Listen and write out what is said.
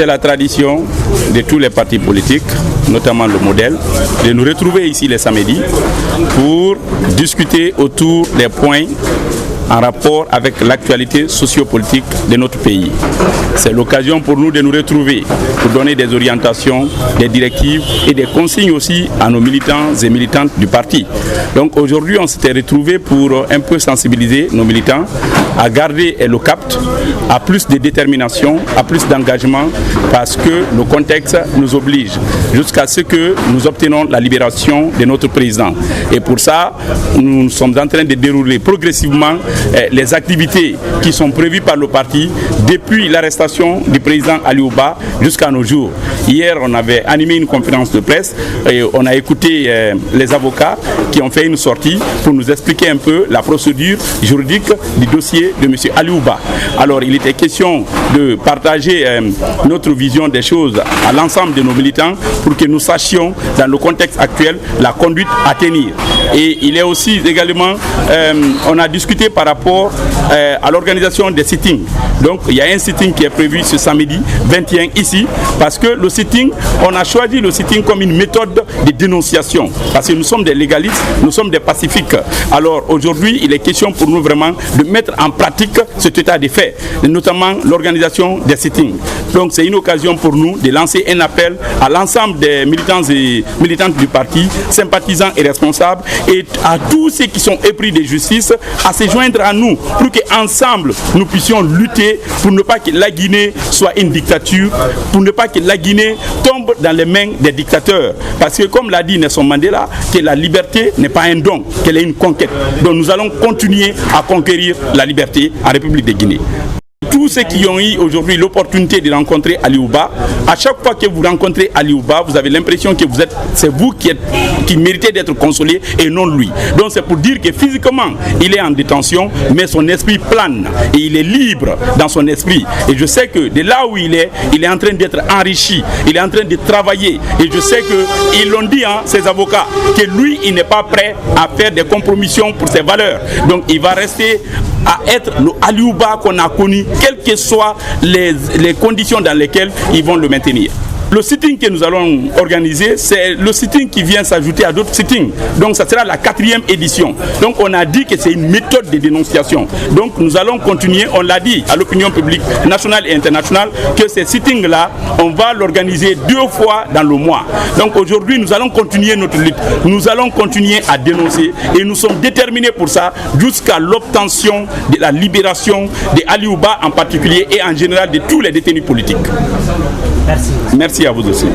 C'est la tradition de tous les partis politiques, notamment le modèle, de nous retrouver ici les samedis pour discuter autour des points en rapport avec l'actualité sociopolitique de notre pays. C'est l'occasion pour nous de nous retrouver pour donner des orientations, des directives et des consignes aussi à nos militants et militantes du parti. Donc aujourd'hui, on s'était retrouvés pour un peu sensibiliser nos militants à garder le cap, à plus de détermination, à plus d'engagement, parce que le contexte nous oblige jusqu'à ce que nous obtenions la libération de notre président. Et pour ça, nous sommes en train de dérouler progressivement les activités qui sont prévues par le parti depuis l'arrestation du président Aliou Ba jusqu'à nos jours. Hier, on avait animé une conférence de presse et on a écouté les avocats qui ont fait une sortie pour nous expliquer un peu la procédure juridique du dossier de M. Aliou Ba. Alors, il était question de partager notre vision des choses à l'ensemble de nos militants pour que nous sachions, dans le contexte actuel, la conduite à tenir. Et il est aussi également, on a discuté par rapport à l'organisation des sittings. Donc il y a un sitting qui est prévu ce samedi 21 ici, parce que le sitting, on a choisi le sitting comme une méthode de dénonciation, parce que nous sommes des légalistes, nous sommes des pacifiques. Alors aujourd'hui, il est question pour nous vraiment de mettre en pratique cet état des faits, notamment l'organisation des sittings. Donc c'est une occasion pour nous de lancer un appel à l'ensemble des militants et militantes du parti, sympathisants et responsables, et à tous ceux qui sont épris de justice, à se joindre à nous pour qu'ensemble nous puissions lutter pour ne pas que la Guinée soit une dictature, pour ne pas que la Guinée tombe dans les mains des dictateurs. Parce que comme l'a dit Nelson Mandela, que la liberté n'est pas un don, qu'elle est une conquête. Donc nous allons continuer à conquérir la liberté en République de Guinée. Tous ceux qui ont eu aujourd'hui l'opportunité de rencontrer Aliou Ba, à chaque fois que vous rencontrez Aliou Ba, vous avez l'impression que c'est vous qui méritez d'être consolé et non lui. Donc c'est pour dire que physiquement, il est en détention, mais son esprit plane et il est libre dans son esprit. Et je sais que de là où il est en train d'être enrichi, il est en train de travailler. Et je sais qu'ils l'ont dit, ses avocats, que lui, il n'est pas prêt à faire des compromissions pour ses valeurs. Donc il va rester à être le Aliou Ba qu'on a connu, quelles que soient les conditions dans lesquelles ils vont le maintenir. Le sitting que nous allons organiser, c'est le sitting qui vient s'ajouter à d'autres sittings. Donc ça sera la 4e édition. Donc on a dit que c'est une méthode de dénonciation. Donc nous allons continuer, on l'a dit à l'opinion publique nationale et internationale, que ces sittings-là, on va l'organiser 2 fois dans le mois. Donc aujourd'hui, nous allons continuer notre lutte. Nous allons continuer à dénoncer et nous sommes déterminés pour ça jusqu'à l'obtention de la libération de Aliou Ba en particulier et en général de tous les détenus politiques. Merci. Merci à vous aussi.